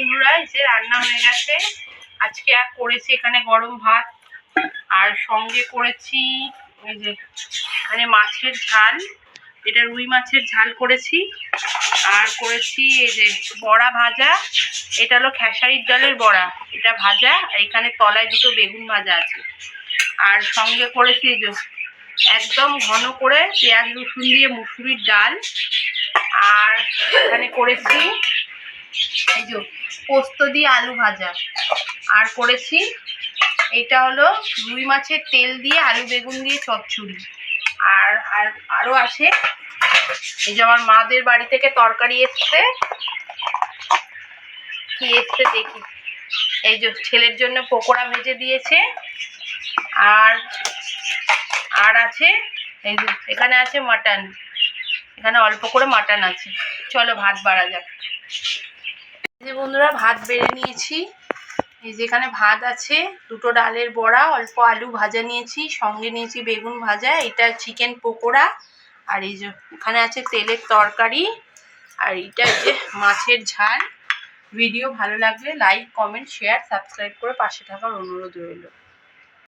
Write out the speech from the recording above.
বন্ধুরা, এসে রান্না হয়ে গেছে। আজকে আর করেছি এখানে গরম ভাত, আর সঙ্গে করেছি এই যে এখানে মাছের ঝাল, এটা রুই মাছের ঝাল করেছি। আর করেছি এই যে বড়া ভাজা, এটা হলো খেসারির ডালের বড়া, এটা ভাজা। আর এখানে তলায় দুটো বেগুন ভাজা আছে। আর সঙ্গে করেছি এই যে একদম ঘন করে পেঁয়াজ রসুন দিয়ে মুসুরির ডাল। আর এখানে করেছি এই যে পোস্ত দিয়ে আলু ভাজা। আর করেছি এটা হলো রুই মাছের তেল দিয়ে আলু বেগুন দিয়ে চচ্চড়ি। আর আর আরও আছে এই যে আমার মাদের বাড়ি থেকে তরকারি এসছে, কি এসছে দেখি। এই যে ছেলের জন্য পকোড়া ভেজে দিয়েছে। আর আর আছে এই যে এখানে আছে মাটন, এখানে অল্প করে মাটন আছে। চলো ভাত বাড়া যাক। এই যে বন্ধুরা, ভাত বেড়ে নিয়েছি। এই যে এখানে ভাত আছে, দুটো ডালের বড়া, অল্প আলু ভাজা নিয়েছি, সঙ্গে নিয়েছি বেগুন ভাজা, এটা চিকেন পকোড়া। আর এই যে এখানে আছে তেলের তরকারি। আর এইটা এই যে মাছের ঝাল। ভিডিও ভালো লাগলে লাইক, কমেন্ট, শেয়ার, সাবস্ক্রাইব করে পাশে থাকার অনুরোধ রইল।